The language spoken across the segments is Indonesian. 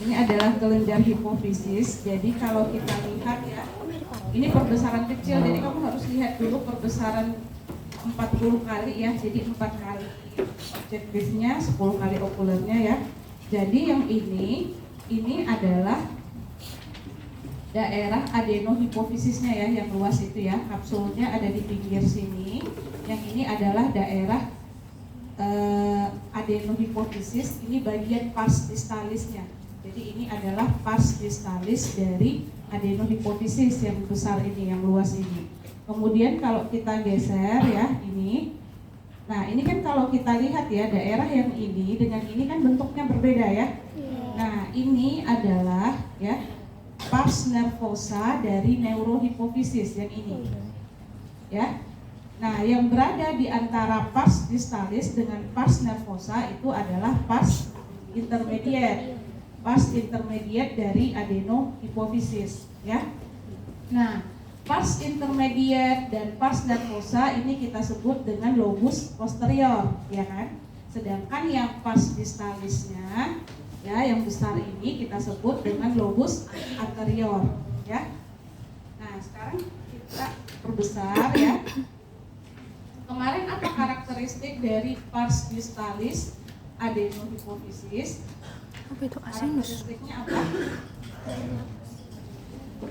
Ini adalah kelenjar hipofisis. Jadi kalau kita lihat ya, ini perbesaran kecil. Jadi kamu harus lihat dulu perbesaran 40 kali ya. Jadi 4 kali objektifnya, 10 kali okulernya ya. Jadi yang ini adalah daerah adenohipofisisnya ya, yang luas itu ya. Kapsulnya ada di pinggir sini. Yang ini adalah daerah adenohipofisis. Ini bagian pars distalisnya. Jadi ini adalah pars distalis dari adenohipofisis yang besar ini, yang luas ini. Kemudian kalau kita geser ya, ini. Nah, ini kan kalau kita lihat ya, daerah yang ini dengan ini kan bentuknya berbeda ya. Nah, ini adalah ya pars nervosa dari neurohipofisis yang ini. Ya. Nah, yang berada di antara pars distalis dengan pars nervosa itu adalah pars intermediate. Pars intermediate dari adenohipofisis, ya. Nah, pars intermediate dan pars nervosa ini kita sebut dengan lobus posterior, ya kan? Sedangkan yang pars distalisnya, ya, yang besar ini kita sebut dengan lobus anterior, ya. Nah, sekarang kita perbesar ya. Kemarin apa karakteristik dari pars distalis adenohipofisis? Apa itu asinus? Karakteristiknya apa?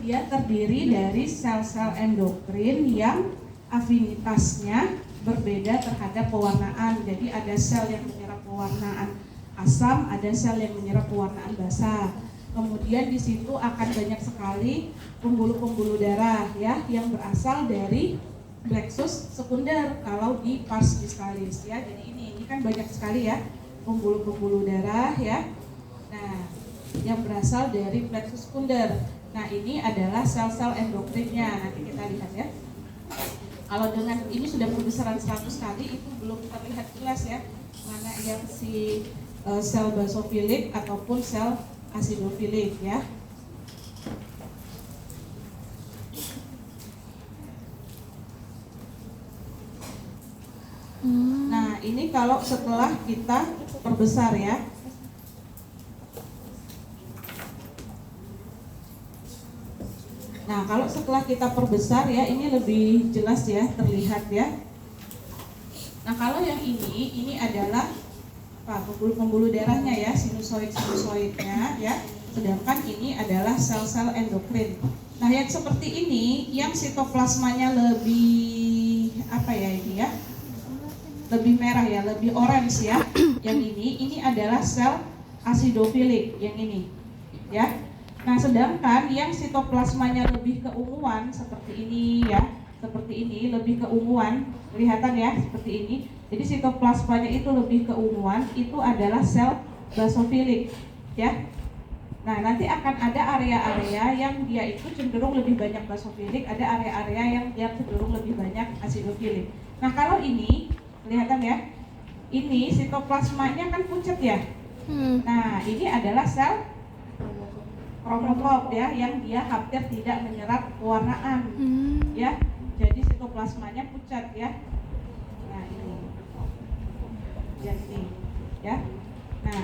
Dia terdiri dari sel-sel endokrin yang afinitasnya berbeda terhadap pewarnaan. Jadi ada sel yang menyerap pewarnaan asam, ada sel yang menyerap pewarnaan basa. Kemudian di situ akan banyak sekali pembuluh-pembuluh darah ya yang berasal dari plexus sekunder kalau di pars distalis ya. Jadi ini kan banyak sekali ya pembuluh-pembuluh darah ya. Nah, yang berasal dari plexus sekunder. Nah, ini adalah sel-sel endokrinnya. Nanti kita lihat ya. Kalau dengan ini sudah perbesaran 100 kali itu belum terlihat jelas ya mana yang si sel basofilik ataupun sel asidofilik ya. Nah, ini kalau setelah kita perbesar ya. Nah, kalau setelah kita perbesar ya, ini lebih jelas ya, terlihat ya. Nah, kalau yang ini adalah pembuluh-pembuluh darahnya ya, sinusoidnya ya. Sedangkan ini adalah sel-sel endokrin. Nah, yang seperti ini, yang sitoplasmanya lebih apa ya ini ya? Lebih merah ya, lebih orange ya. Yang ini adalah sel asidofilik yang ini ya. Nah, sedangkan yang sitoplasmanya lebih keunguan seperti ini ya, seperti ini lebih keunguan, kelihatan ya seperti ini. Jadi sitoplasmanya itu lebih keunguan, itu adalah sel basofilik ya. Nah, nanti akan ada area-area yang dia itu cenderung lebih banyak basofilik, ada area-area yang dia cenderung lebih banyak asidofilik. Nah, kalau ini kelihatan ya, ini sitoplasmanya kan pucat ya. Nah, ini adalah sel kromofоб ya, yang dia hampir tidak menyerap pewarnaan ya. Jadi sitoplasmanya pucat ya. Nah, ini jadi ya. Nah,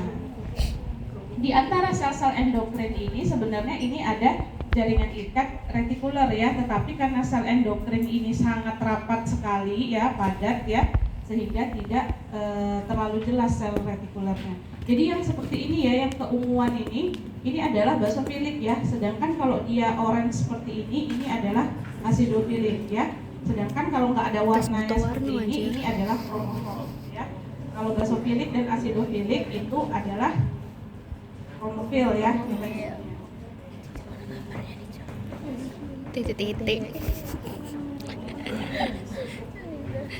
di antara sel-sel endokrin ini sebenarnya ini ada jaringan ikat retikuler ya, tetapi karena sel endokrin ini sangat rapat sekali ya, padat ya, sehingga tidak terlalu jelas sel retikulernya. Jadi yang seperti ini ya, yang keunguan ini adalah basofilik ya. Sedangkan kalau dia orange seperti ini adalah asidofilik ya. Sedangkan kalau nggak ada warnanya seperti ini adalah kromofil ya. Kalau basofilik dan asidofilik itu adalah kromofil ya. Titik-titik.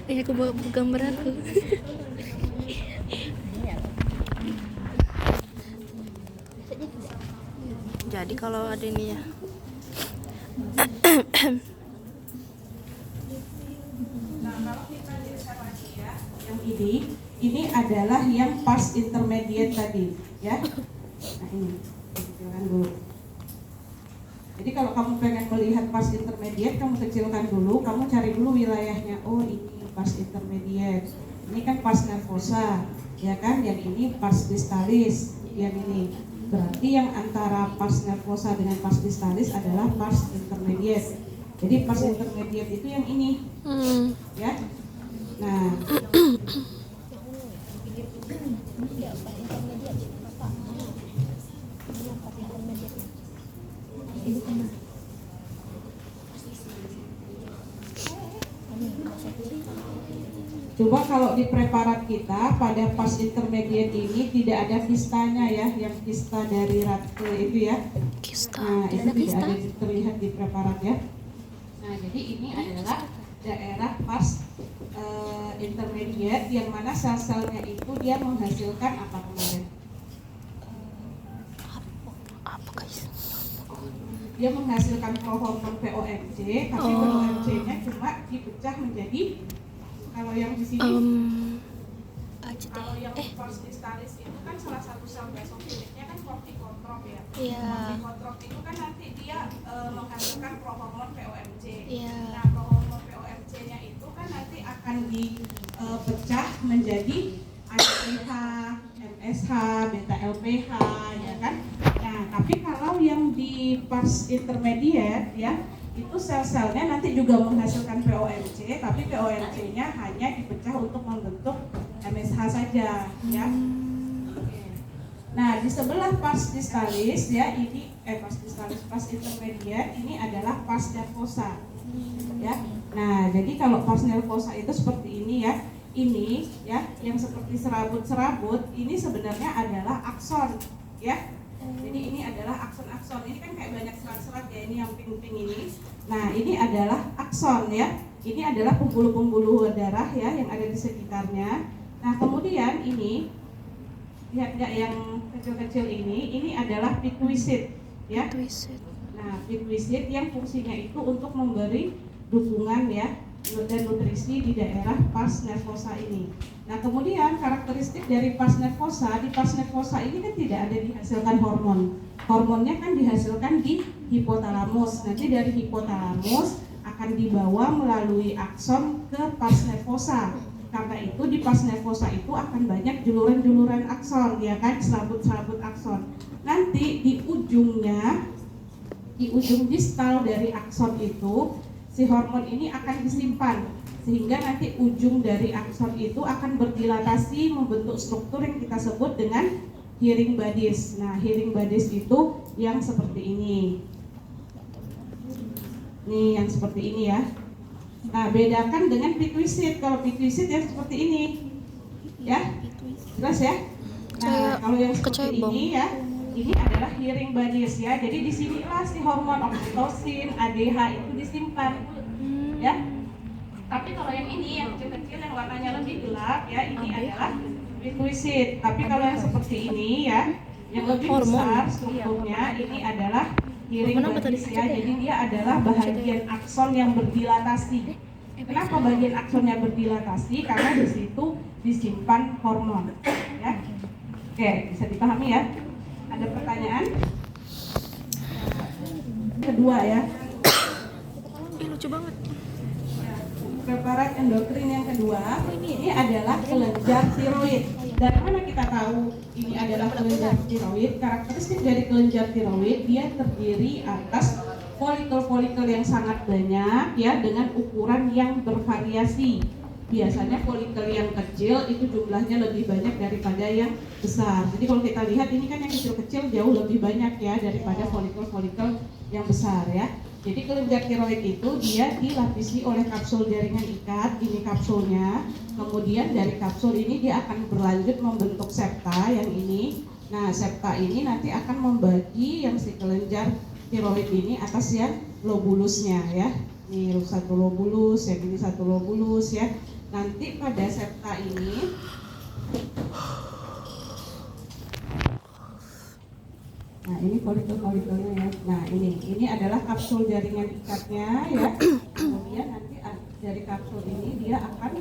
Aku bawa gambar aku. Jadi kalau ada ini ya. Nah, kalau kita lihat lagi ya, yang ini adalah yang pars intermediate tadi ya. Nah, ini kecilkan dulu. Jadi kalau kamu pengen melihat pars intermediate, kamu kecilkan dulu, kamu cari dulu wilayahnya. Oh, ini pars intermediate. Ini kan pars nervosa, ya kan? Yang ini pars distalis, yang ini. Berarti yang antara pars nervosa dengan pars distalis adalah pars intermediate. Jadi pars intermediate itu yang ini, ya. Nah, coba kalau di preparat kita pada pars intermediate ini tidak ada kistanya ya, yang kista dari rate itu ya. Kista. Nah, itu tidak ada terlihat di preparat ya. Nah, jadi ini adalah daerah pars intermediate yang mana sel-selnya itu dia menghasilkan apa kemarin? Apa guys? Dia menghasilkan prohormon POMC, tapi POMC-nya cuma dipecah menjadi, kalau yang di sini kalau yang pars distalis itu kan salah satu sel basofiliknya kan kortikotrop ya. Kortikotrop itu kan nanti dia menghasilkan prohormon POMC. Nah, prohormon POMC-nya itu kan nanti akan dipecah menjadi ADPH, MSH, beta LPH, ya kan? Nah, tapi kalau yang di pars intermediate ya, itu sel-selnya nanti juga menghasilkan POMC, tapi POMC-nya hanya dipecah untuk membentuk MSH saja, ya. Nah, di sebelah pars distalis ya, ini pars intermediate ini adalah pars nervosa, ya. Nah, jadi kalau pars nervosa itu seperti ini ya. Ini ya, yang seperti serabut-serabut ini sebenarnya adalah akson, ya. Jadi ini adalah akson-akson. Ini kan kayak banyak serat-serat ya, ini yang pink-pink ini. Nah, ini adalah akson ya. Ini adalah pembuluh-pembuluh darah ya yang ada di sekitarnya. Nah, kemudian ini lihat nggak yang kecil-kecil ini adalah pituitid ya. Nah, pituitid yang fungsinya itu untuk memberi dukungan ya dan nutrisi di daerah pars nervosa ini. Nah, kemudian karakteristik dari pars nervosa, di pars nervosa ini kan tidak ada dihasilkan hormon. Hormonnya kan dihasilkan di hipotalamus. Nanti dari hipotalamus akan dibawa melalui akson ke pars nervosa. Karena itu di pars nervosa itu akan banyak juluran-juluran akson, ya kan, serabut-serabut akson. Nanti di ujungnya, di ujung distal dari akson itu, si hormon ini akan disimpan sehingga nanti ujung dari akson itu akan berdilatasi membentuk struktur yang kita sebut dengan hearing bodies. Nah, hearing bodies itu yang seperti ini. Nih, yang seperti ini ya. Nah, bedakan dengan pituitid. Kalau pituitid yang seperti ini. Ya. Jelas ya? Nah, kalau yang seperti ini ya, ini adalah hearing bodies ya. Jadi di sinilah si hormon oksitosin, ADH itu disimpan. Ya. Tapi kalau yang ini yang kecil-kecil yang warnanya lebih gelap ya, ini adalah pituitid. Tapi kalau yang seperti ini ya, yang lebih besar strukturnya, ini adalah hearing bodies ya. Jadi dia adalah bagian akson yang berdilatasi. Kenapa bagian aksonnya berdilatasi? Karena di situ disimpan hormon. Ya. Oke, bisa dipahami ya? Ada pertanyaan? Kedua ya. Lucu banget. Preparat endokrin yang kedua, ini adalah kelenjar tiroid. Dari mana kita tahu ini adalah kelenjar tiroid? Karakteristik dari kelenjar tiroid, dia terdiri atas folikel-folikel yang sangat banyak ya, dengan ukuran yang bervariasi. Biasanya folikel yang kecil itu jumlahnya lebih banyak daripada yang besar. Jadi kalau kita lihat ini kan yang kecil-kecil jauh lebih banyak ya daripada folikel-folikel yang besar ya. Jadi kelenjar tiroid itu dia dilapisi oleh kapsul jaringan ikat, ini kapsulnya. Kemudian dari kapsul ini dia akan berlanjut membentuk septa yang ini. Nah, septa ini nanti akan membagi yang si kelenjar tiroid ini atas yang lobulusnya ya. Ini satu lobulus, yang ini satu lobulus ya. Nanti pada septa ini nah ini folikel-folikelnya ya. Nah ini adalah kapsul jaringan ikatnya ya. Kemudian nanti dari kapsul ini dia akan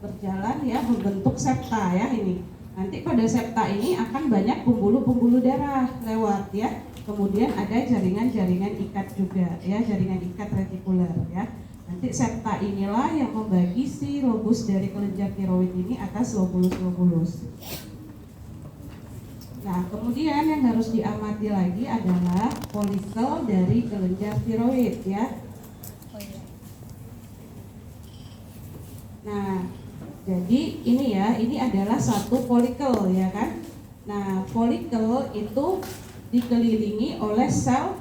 berjalan ya membentuk septa ya ini. Nanti pada septa ini akan banyak pembuluh-pembuluh darah lewat ya. Kemudian ada jaringan-jaringan ikat juga ya, jaringan ikat retikuler ya. Nanti septa inilah yang membagi si lobus dari kelenjar tiroid ini atas lobulus-lobulus. Nah, kemudian yang harus diamati lagi adalah folikel dari kelenjar tiroid ya. Nah, jadi ini adalah satu folikel ya kan. Nah, folikel itu dikelilingi oleh sel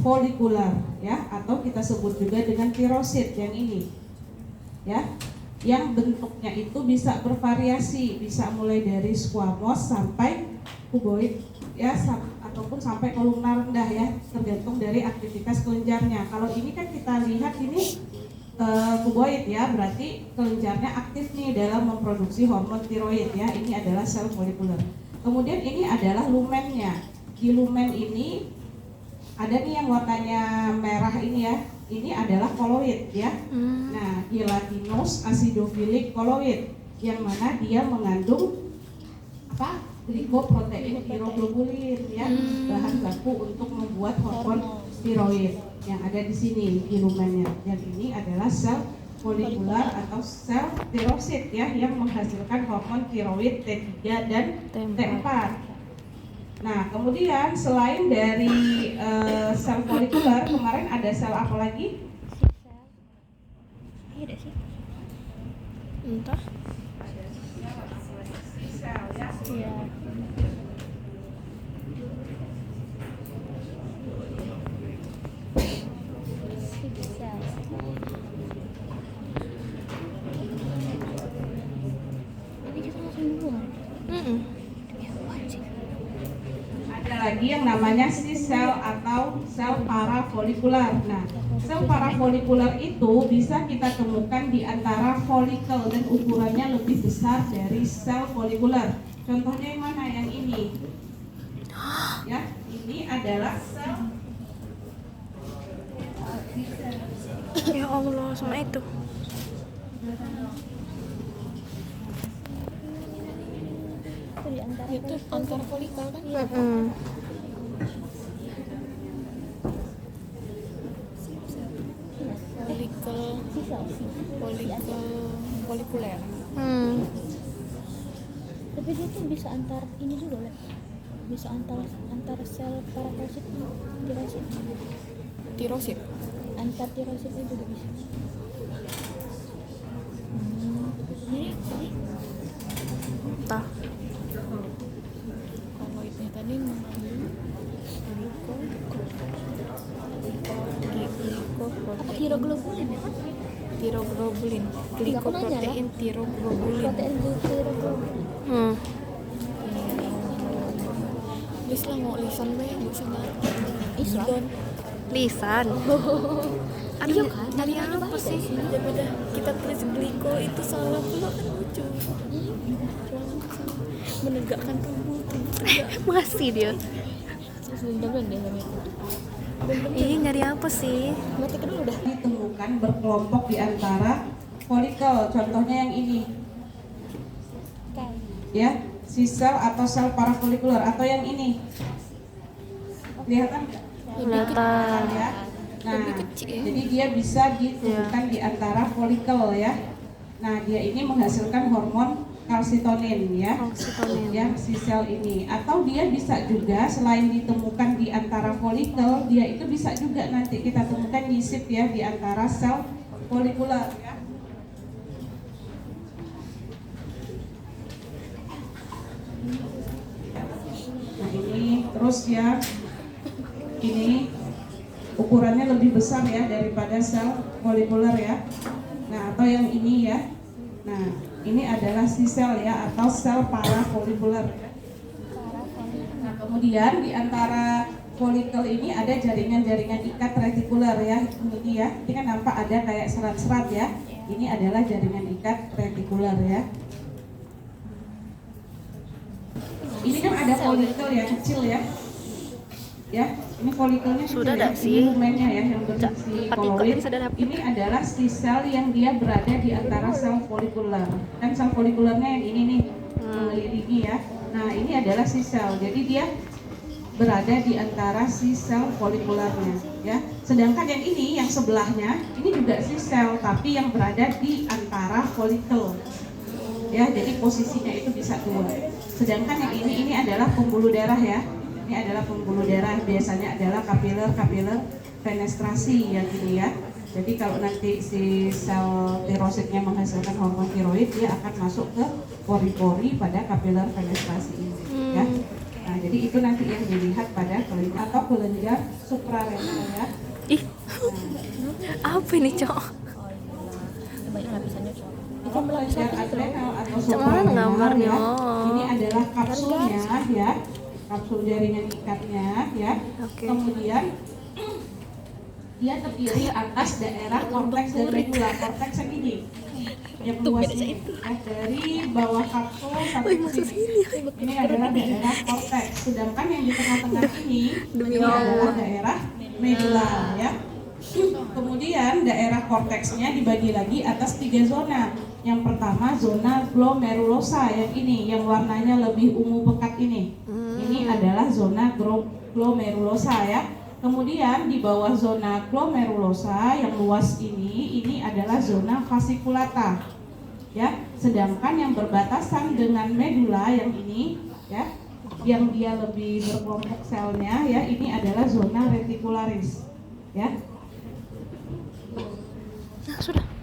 folikular ya, atau kita sebut juga dengan tirosit yang ini ya, yang bentuknya itu bisa bervariasi, bisa mulai dari squamous sampai kuboid ya, ataupun sampai kolumnar rendah ya, tergantung dari aktivitas kelenjarnya. Kalau ini kan kita lihat ini kuboid ya, berarti kelenjarnya aktif nih dalam memproduksi hormon tiroid ya. Ini adalah sel folikuler. Kemudian ini adalah lumennya. Di lumen ini ada nih yang warnanya merah ini ya. Ini adalah koloid ya. Nah, gelatinous acidophilic koloid, yang mana dia mengandung apa? Glikoprotein tiroglobulin ya, bahan baku untuk membuat hormon tiroid yang ada di sini di lumennya. Yang ini adalah sel folikular atau sel tirosit ya, yang menghasilkan hormon tiroid T3 dan T4. Nah, kemudian selain dari sel folikular, kemarin ada sel apa lagi? Ada sih. Entah. Sel ya. Iya. Ada lagi yang namanya sel atau sel parafolikular. Nah, sel parafolikular itu bisa kita temukan di antara folikel dan ukurannya lebih besar dari sel folikular. Contohnya yang mana? Yang ini. Ya, ini adalah sel. Ya Allah, sama itu. Itu antar folikel kan? Folikuler. Tapi dia tuh bisa antar ini juga lah, bisa antar sel paratosit tirosit, Tirosit. antar tirositnya juga bisa. Entah. Koloidnya tadi mengandung Apa tiroglobulin ya? tiroglobulin, glikoprotein tiroglobulin. Protein tiroglobulin. Lis lah mau lisan be, nggak usah Islam. Lisan. Aduh, kan? nyari Namanya apa baik sih? sih. Daripada kita tulis gliko itu salah pula kan lucu. Menegakkan tubuh tegak. Masih dia. Bener-bener deh namanya. Ih, nyari apa sih? Mati kedua udah. Ditemukan berkelompok di antara folikel. Contohnya yang ini. Ya, si sel atau sel parafolikular, atau yang ini. Kelihatan nggak? Kelihatan. Ya. Nah, Lebih kecil ya. jadi dia bisa ditemukan di antara folikel ya. Nah, dia ini menghasilkan hormon kalsitonin ya. Kalsitonin. Ya, si sel ini. Atau dia bisa juga selain ditemukan di antara folikel, dia itu bisa juga nanti kita temukan nyisip ya di antara sel folikular ya. Nah, ini terus ya. Ini ukurannya lebih besar ya daripada sel folikular ya. Nah, atau yang ini ya. Nah, ini adalah si sel ya, atau sel parafolikular. Nah, kemudian di antara folikel ini ada jaringan-jaringan ikat retikuler ya. Ini ya, ini kan nampak ada kayak serat-serat ya. Ini adalah jaringan ikat retikuler ya. Ini kan ada folikel yang kecil ya. Ya, ini folikelnya kecil Sudah ya. ada sih. Ini lumennya ya yang berfungsi koloid. Ini adalah si sel yang dia berada di antara sel folikular. Kan sel folikularnya yang ini nih mengelilingi ya. Nah, ini adalah si sel. Jadi dia berada di antara si sel folikularnya ya. Sedangkan yang ini yang sebelahnya ini juga si sel tapi yang berada di antara folikel. Ya, jadi posisinya itu bisa dua. Sedangkan yang ini adalah pembuluh darah ya. Ini adalah pembuluh darah, biasanya adalah kapiler fenestrasi yang ini ya. Jadi kalau nanti si sel tirositnya menghasilkan hormon tiroid, dia akan masuk ke pori-pori pada kapiler fenestrasi ini ya. Nah, jadi itu nanti yang dilihat pada kelenjar atau kelenjar suprarenal ya. Ih, apa ini cok? banyak lapisannya Cok. Kalau kelenjar adrenal atau Cuman suprarenal gambarnya. ya, ini adalah kapsulnya ya, kapsul jaringan ikatnya ya. Oke. Kemudian dia terdiri atas daerah korteks dan medula. Korteks yang ini yang luas ini ya, dari bawah kapsul sampai ke sini. Ini adalah daerah korteks. Sedangkan yang di tengah-tengah ini adalah daerah medula ya. Kemudian daerah korteksnya dibagi lagi atas 3 zona. Yang pertama zona glomerulosa yang ini, yang warnanya lebih ungu pekat ini. Ini adalah zona glomerulosa ya. Kemudian di bawah zona glomerulosa yang luas ini adalah zona fasciculata. Ya, sedangkan yang berbatasan dengan medula yang ini ya, yang dia lebih berkelompok selnya ya, ini adalah zona reticularis. Ya. Nah, sudah.